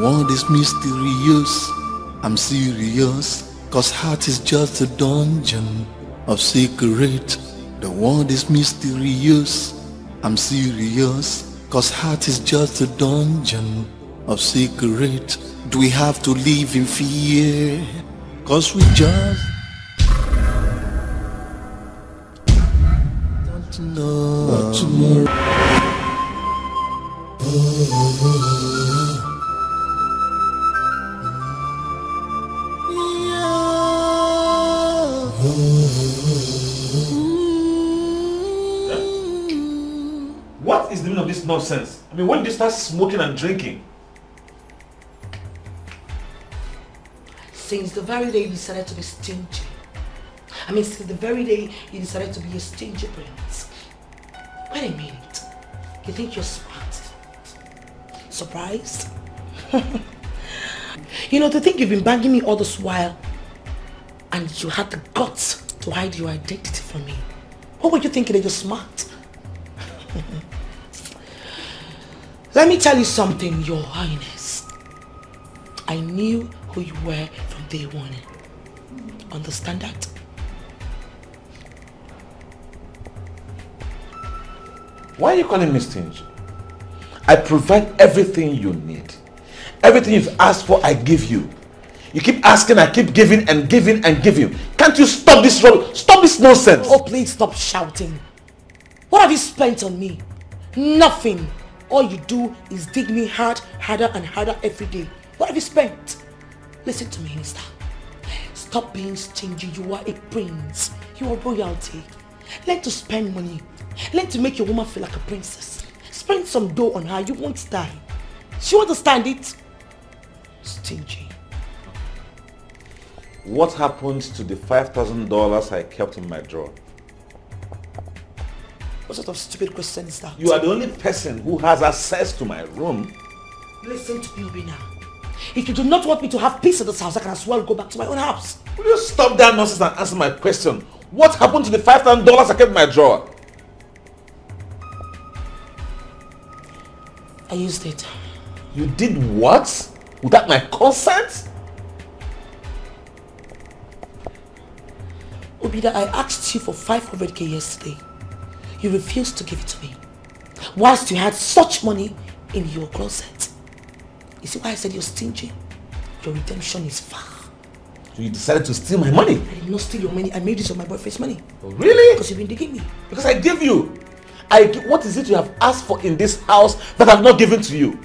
world is mysterious. I'm serious, cause heart is just a dungeon of secret. The world is mysterious. I'm serious, cause heart is just a dungeon of secret. Do we have to live in fear? Cause we just don't know what tomorrow. What is the meaning of this nonsense? I mean, when did you start smoking and drinking? Since the very day you decided to be stingy. I mean, since the very day you decided to be a stingy prince. Wait a minute. You think you're smart? Surprised? You know, to think you've been banging me all this while and you had the guts to hide your identity from me. What were you thinking that you're smart? Let me tell you something, Your Highness. I knew who you were from day one. Understand that? Why are you calling me stingy? I provide everything you need. Everything you've asked for, I give you. You keep asking, I keep giving and giving and giving. Can't you stop this rubbish? Stop this nonsense! Oh, please stop shouting. What have you spent on me? Nothing. All you do is dig me harder and harder every day. What have you spent? Listen to me, mister. Stop being stingy. You are a prince. You are royalty. Learn to spend money. Learn to make your woman feel like a princess. Spend some dough on her. You won't die. She won't understand it. Stingy. What happened to the $5,000 I kept in my drawer? What sort of stupid question is that? You are the only person who has access to my room. Listen to me now. If you do not want me to have peace in this house, I can as well go back to my own house. Will you stop that nonsense and answer my question? What happened to the $5,000 I kept in my drawer? I used it. You did what? Without my consent? Obida, I asked you for 500k yesterday. You refused to give it to me. Whilst you had such money in your closet. You see why I said you're stingy? Your redemption is far. So you decided to steal my money? I did not steal your money. I made use of my boyfriend's money. Oh, really? Because you've been digging me. Because I gave you. What is it you have asked for in this house that I've not given to you?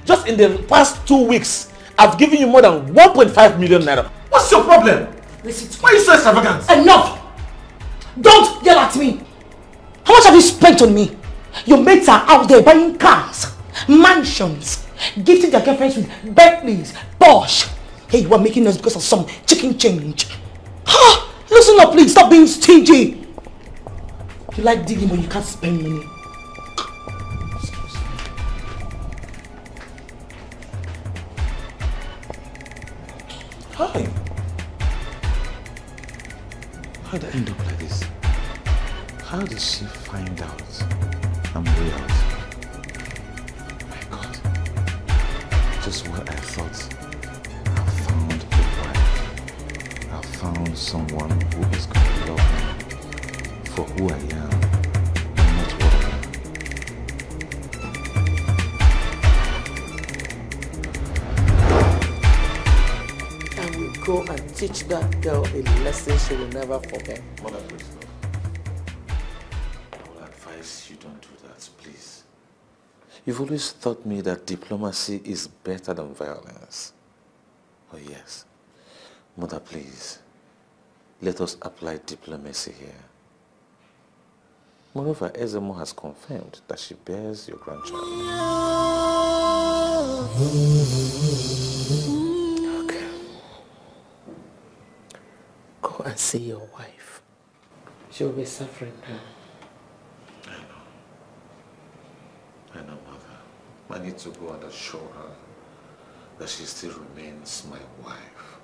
Just in the past 2 weeks, I've given you more than 1.5 million naira. What's your problem? Listen to me. Why are you so extravagant? Enough! Don't yell at me! How much have you spent on me? Your mates are out there buying cars, mansions, gifting their girlfriends with Bentleys, Porsche. Hey, you are making noise because of some chicken change. Listen up, please. Stop being stingy. You like digging, but you can't spend money. Hi. How did I end up like this? How did she find out I'm real? My God. Just what I thought. I found a wife. I found someone who is going to love me for who I am and not what I am. I will go and teach that girl a lesson she will never forget. Mother, please. You don't do that, please. You've always taught me that diplomacy is better than violence. Oh yes. Mother, please. Let us apply diplomacy here. Moreover, Ezeonu has confirmed that she bears your grandchild. Okay. Go and see your wife. She will be suffering now. I know, Mother. I need to go and assure her that she still remains my wife.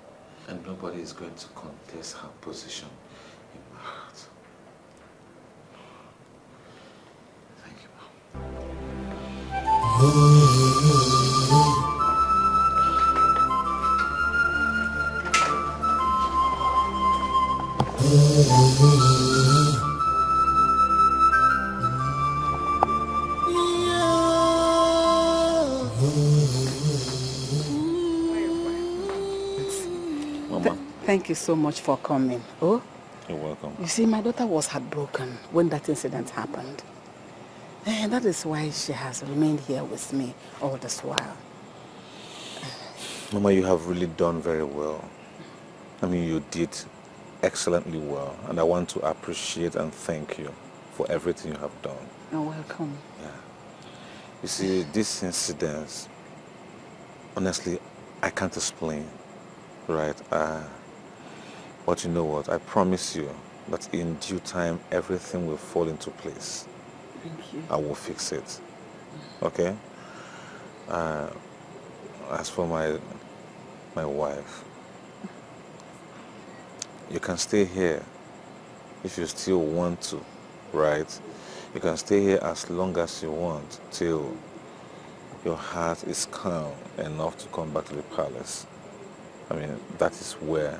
And nobody is going to contest her position in my heart. Thank you, Mom. Thank you so much for coming. Oh, you're welcome. You see, my daughter was heartbroken when that incident happened. And that is why she has remained here with me all this while. Mama, you have really done very well. I mean, you did excellently well. And I want to appreciate and thank you for everything you have done. You're welcome. Yeah. You see, this incident, honestly, I can't explain, right? But you know what? I promise you that in due time, everything will fall into place. Thank you. I will fix it. Okay? As for my wife, you can stay here if you still want to, right? You can stay here as long as you want till your heart is calm enough to come back to the palace. I mean, that is where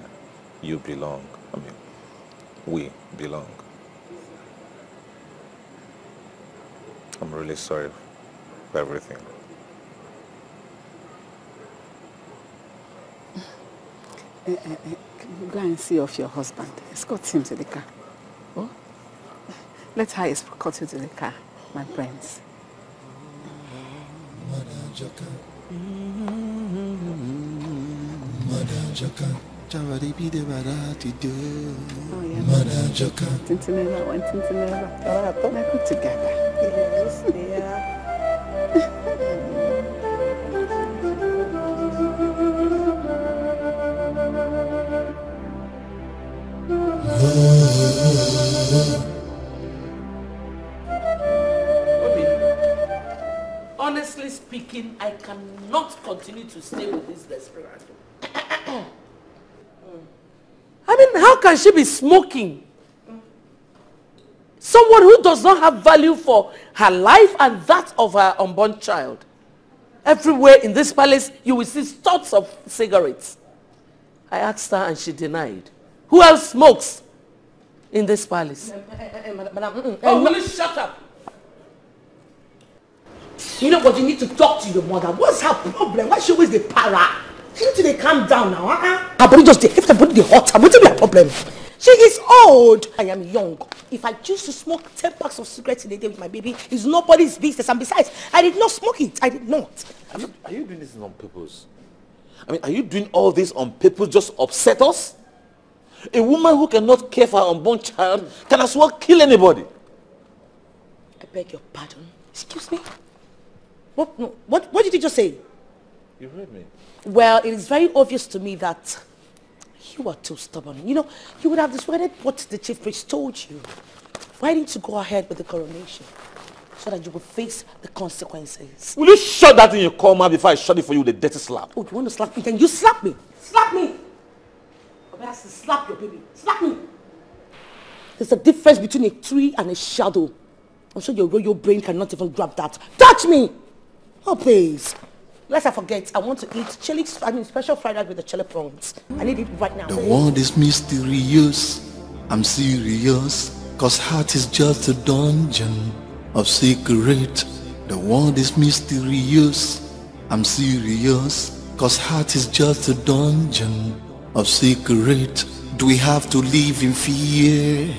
you belong. I mean, we belong. I'm really sorry for everything. Go and see of your husband. Escort him to the car. Oh? Let her escort you to the car, my friends. Oh, yeah. Tintinella, one Tintinella. They're good together. Yes, they are. Honestly speaking, I cannot continue to stay with this desperado. I mean, how can she be smoking? Someone who does not have value for her life and that of her unborn child. Everywhere in this palace, you will see stocks of cigarettes. I asked her and she denied. Who else smokes in this palace? Will you shut up? You know what? You need to talk to your mother. What's her problem? Why she always the para? She need to calm down now, Her body just if the body hot, her body be a problem. She is old. I am young. If I choose to smoke 10 packs of cigarettes in a day with my baby, it's nobody's business. And besides, I did not smoke it. I did not. Are you doing this on purpose? I mean, are you doing all this on purpose just to upset us? A woman who cannot care for her unborn child can as well kill anybody. I beg your pardon. Excuse me? What did you just say? You heard me. Well, it is very obvious to me that you are too stubborn. You know, you would have disregarded what the chief priest told you. Why didn't you go ahead with the coronation? So that you will face the consequences. Will you shut that in your coma before I shut it for you with a dirty slap? Oh, you want to slap me? Then you slap me. Slap me. I have to slap your baby. Slap me. There's a difference between a tree and a shadow. I'm sure your royal brain cannot even grab that. Touch me! Oh, please. Lest I forget, I want to eat special fried rice with the chili prawns. I need it right now. The world is mysterious. I'm serious. Cause heart is just a dungeon of secret. The world is mysterious. I'm serious. Cause heart is just a dungeon of secret. Do we have to live in fear?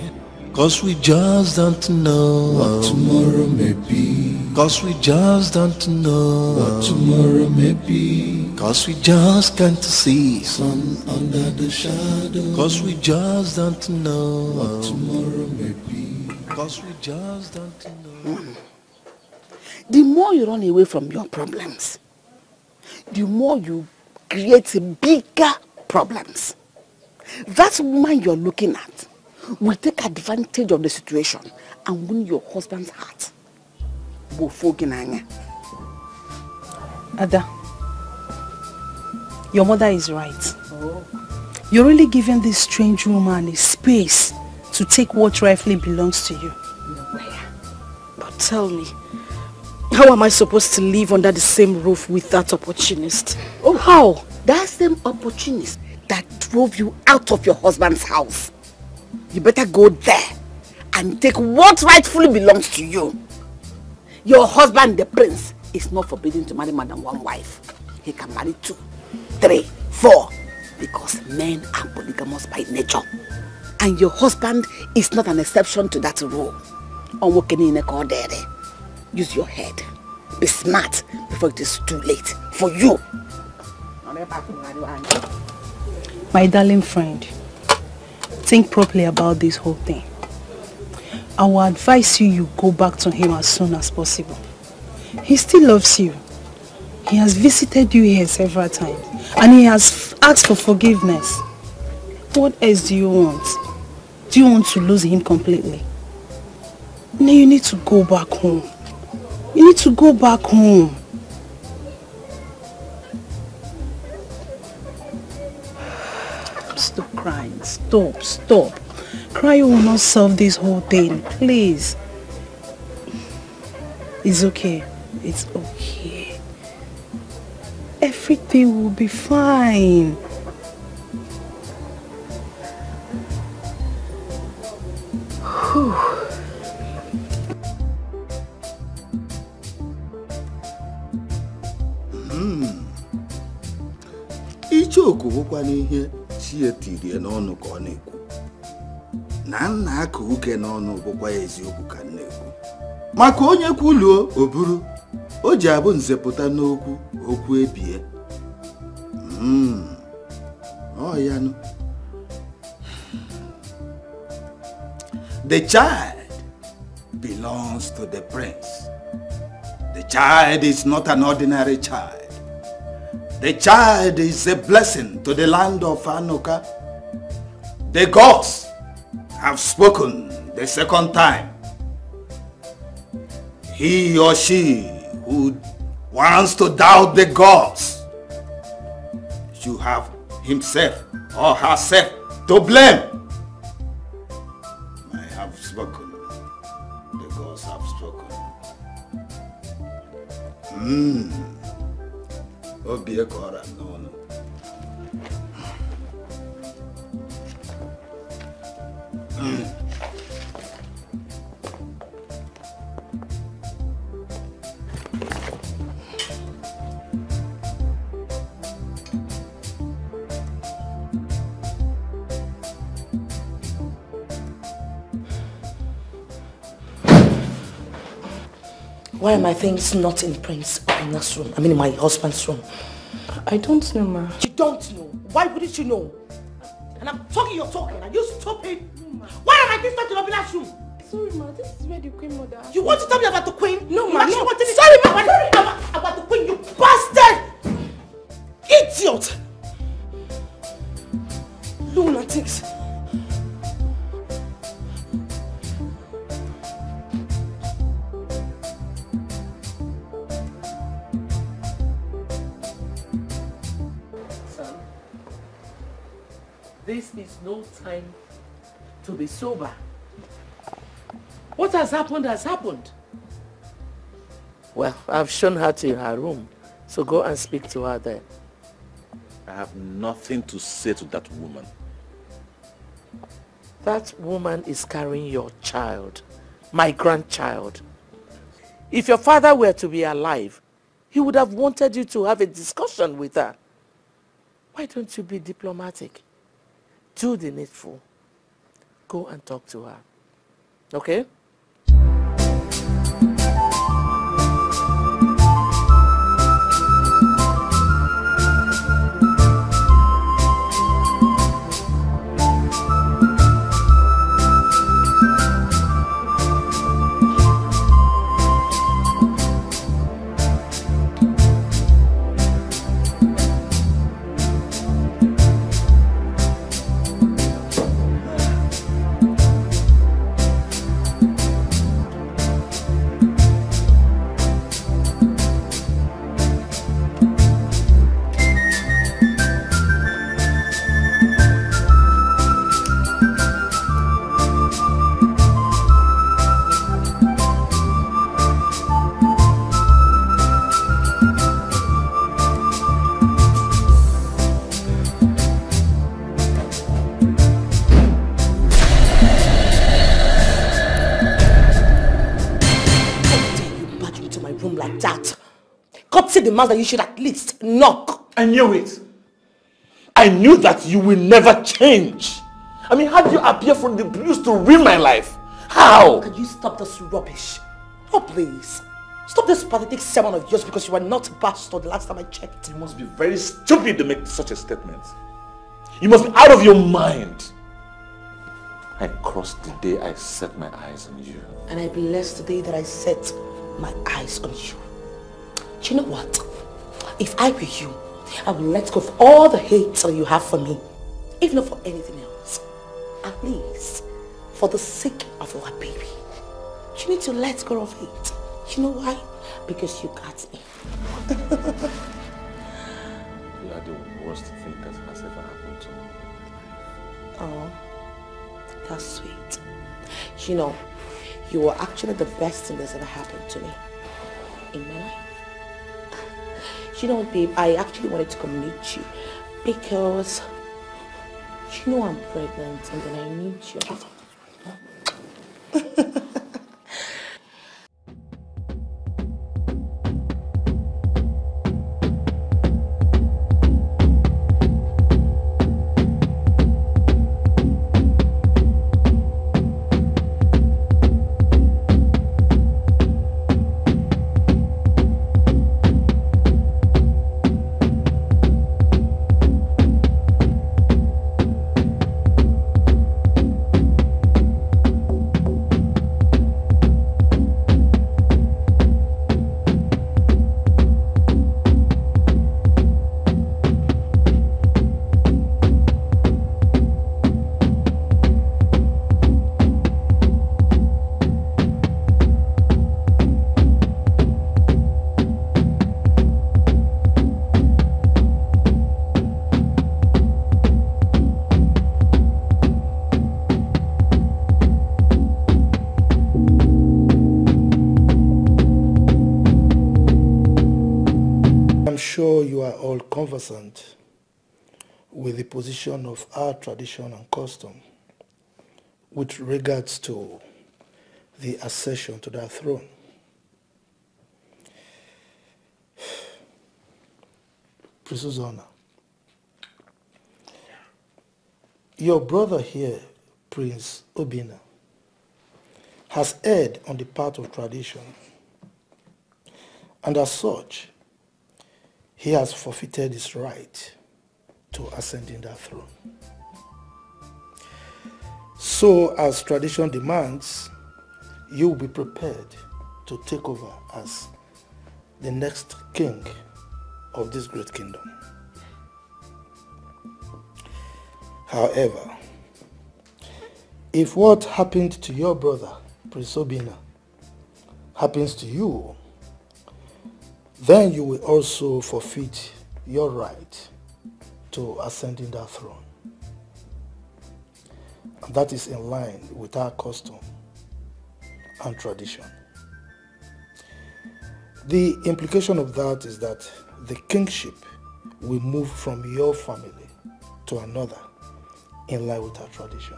Cause we just don't know what tomorrow may be. Cause we just don't know what tomorrow may be. Cause we just can't see sun under the shadow. Cause we just don't know what tomorrow may be. Cause we just don't know. The more you run away from your problems, the more you create bigger problems. That woman you're looking at will take advantage of the situation and win your husband's heart. Ada, your mother is right. Oh. You're really giving this strange woman a space to take what rightfully belongs to you. But tell me, how am I supposed to live under the same roof with that opportunist? Oh, how? That same opportunist that drove you out of your husband's house. You better go there and take what rightfully belongs to you. Your husband, the prince, is not forbidden to marry more than one wife. He can marry 2, 3, 4, because men are polygamous by nature. And your husband is not an exception to that rule. Use your head. Be smart before it is too late for you. My darling friend, think properly about this whole thing. I will advise you go back to him as soon as possible. He still loves you. He has visited you here several times and he has asked for forgiveness. What else do you want? Do you want to lose him completely? No, you need to go back home. You need to go back home. Stop crying. Stop. Crying will not solve this whole thing. Please. It's okay. It's okay. Everything will be fine. Whew. Ichoku bụkwa n'ihe chi etiri n'ọnụ ka ọ na-ekwu. Na nna aka uke n'ọnụ bụkwa eziokwu ka na-ekwu. Maka onye kwuluo oburu, o ji abụ nzepụta n'okwu, okwu ebie. Oh ya no. The child belongs to the prince. The child is not an ordinary child. The child is a blessing to the land of Anoka. The gods have spoken the second time. He or she who wants to doubt the gods should have himself or herself to blame. I have spoken. The gods have spoken. Obi Okaro, no. Why are my things not in Prince Ina's room? I mean in my husband's room. I don't know, ma. You don't know? Why wouldn't you know? And I'm talking, you're talking. Are you stupid? No, ma. Why are my things not in Obila's room? Sorry, ma. This is where the queen mother... You want to tell me about the queen? No, ma. No. Sorry, ma. About the queen, you bastard! Idiot! Lunatics. This is no time to be sober. What has happened has happened. Well, I've shown her to her room, so go and speak to her there. I have nothing to say to that woman. That woman is carrying your child, my grandchild. If your father were to be alive, he would have wanted you to have a discussion with her. Why don't you be diplomatic? Do the needful. Go and talk to her. Okay? courtesy demands that you should at least knock. I knew it. I knew that you will never change. I mean, how do you appear from the blues to ruin my life? How? Can you stop this rubbish? Oh, please. Stop this pathetic sermon of yours because you were not a pastor the last time I checked. You must be very stupid to make such a statement. You must be out of your mind. I crossed the day I set my eyes on you. And I bless the day that I set my eyes on you. Do you know what? If I were you, I would let go of all the hate that you have for me. If not for anything else. At least for the sake of our baby. You need to let go of it. You know why? Because you got me. You are the worst thing that has ever happened to me. Oh, that's sweet. You know, you were actually the best thing that's ever happened to me in my life. You know, babe, I actually wanted to come meet you because you know I'm pregnant and then I need you. Conversant with the position of our tradition and custom with regards to the accession to that throne. Prince Uzona, your brother here, Prince Obina, has erred on the path of tradition, and as such, he has forfeited his right to ascending that throne. So, as tradition demands, you will be prepared to take over as the next king of this great kingdom. However, if what happened to your brother, Prince Obina, happens to you, then you will also forfeit your right to ascending that throne. And that is in line with our custom and tradition. The implication of that is that the kingship will move from your family to another in line with our tradition.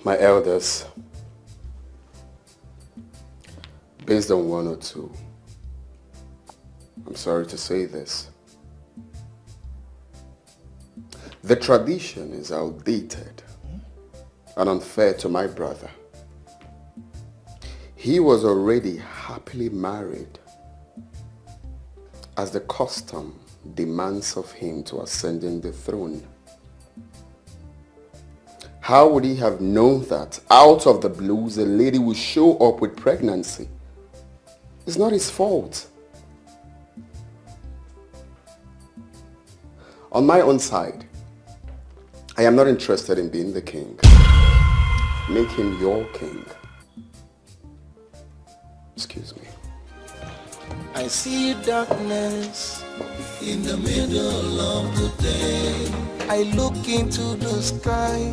My elders, based on one or two, I'm sorry to say this. The tradition is outdated and unfair to my brother. He was already happily married, as the custom demands of him to ascend the throne. How would he have known that out of the blues a lady would show up with pregnancy? It's not his fault. On my own side, I am not interested in being the king. Make him your king. Excuse me. I see darkness in the middle of the day. I look into the sky,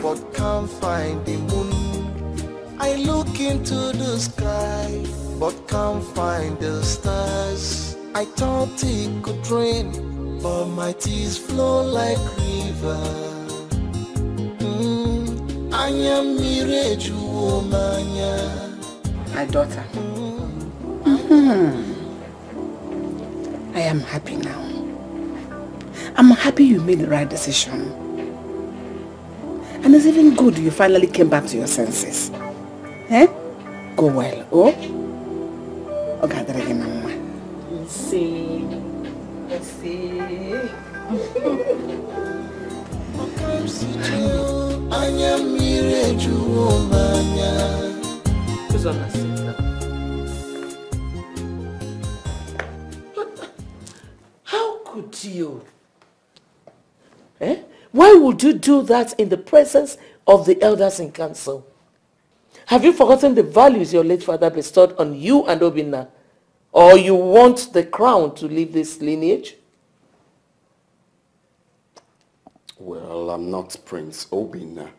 but can't find the moon. I look into the sky, but can't find the stars. I thought it could rain, but my tears flow like river. My daughter. I am happy now. I'm happy you made the right decision. And it's even good you finally came back to your senses. Eh? Go well, oh? Okay, let's see. Let's see. How could you? Eh? Why would you do that in the presence of the elders in council? Have you forgotten the values your late father bestowed on you and Obinna? Or you want the crown to leave this lineage? Well, I'm not Prince Obinna.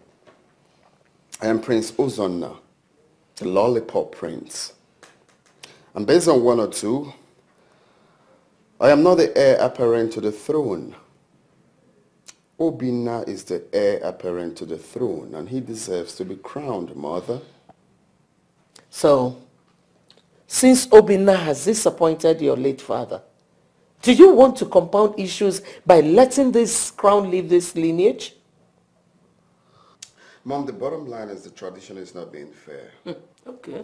I am Prince Ozonna, the lollipop prince. And based on one or two, I am not the heir apparent to the throne. Obinna is the heir apparent to the throne, and he deserves to be crowned, mother. So, since Obinna has disappointed your late father, do you want to compound issues by letting this crown leave this lineage? Mom, the bottom line is the tradition is not being fair. Okay.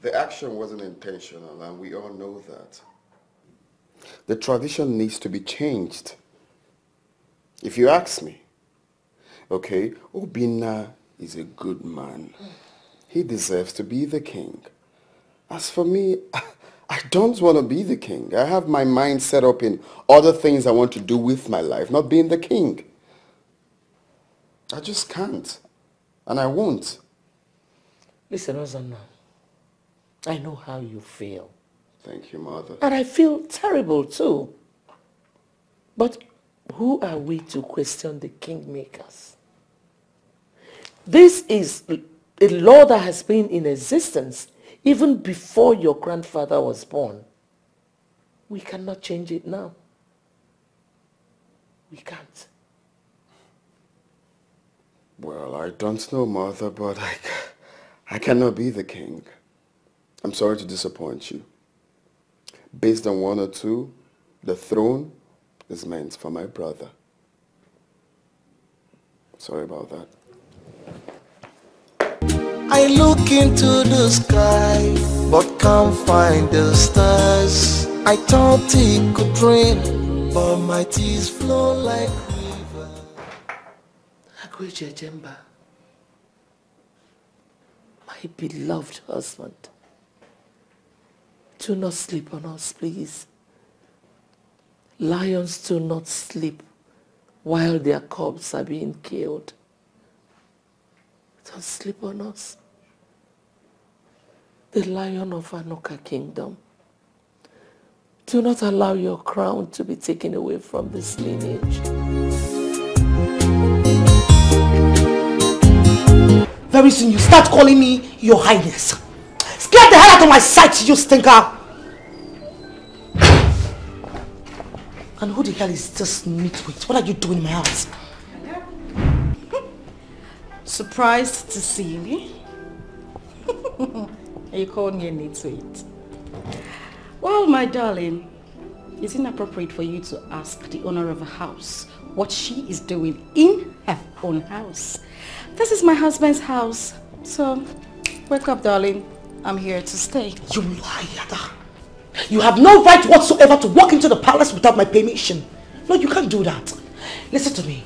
The action wasn't intentional, and we all know that. The tradition needs to be changed. If you ask me, okay, Obinna is a good man. He deserves to be the king. As for me, I don't want to be the king. I have my mind set up in other things I want to do with my life, not being the king. I just can't. And I won't. Listen, Ozonna, I know how you feel. Thank you, Mother. And I feel terrible too. But who are we to question the kingmakers? This is a law that has been in existence even before your grandfather was born. We cannot change it now. We can't. Well, I don't know, Mother, but I cannot be the king. I'm sorry to disappoint you. Based on one or two, the throne is meant for my brother. Sorry about that. I look into the sky, but can't find the stars. I thought it could rain, but my tears flow like river. Agweje Jemba, my beloved husband, do not sleep on us, please. Lions do not sleep while their cubs are being killed. Don't sleep on us. The Lion of Anoka Kingdom, do not allow your crown to be taken away from this lineage. Very soon you start calling me Your Highness. Get the hell out of my sight, you stinker! And who the hell is this nitwit? What are you doing in my house? Surprised to see me? You called me a nitwit. Well, my darling, it's inappropriate for you to ask the owner of a house what she is doing in her own house. This is my husband's house. So, wake up, darling. I'm here to stay. You liar. You have no right whatsoever to walk into the palace without my permission. No, you can't do that. Listen to me.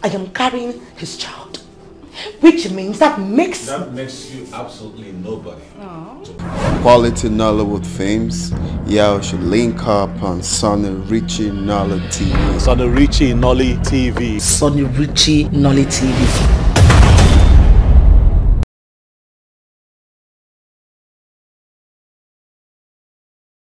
I am carrying his child. Which means that makes you absolutely nobody. Quality Nollywood fames, y'all should link up on SUNYRICHY NollyTV. SUNYRICHY NollyTV. SUNYRICHY NollyTV.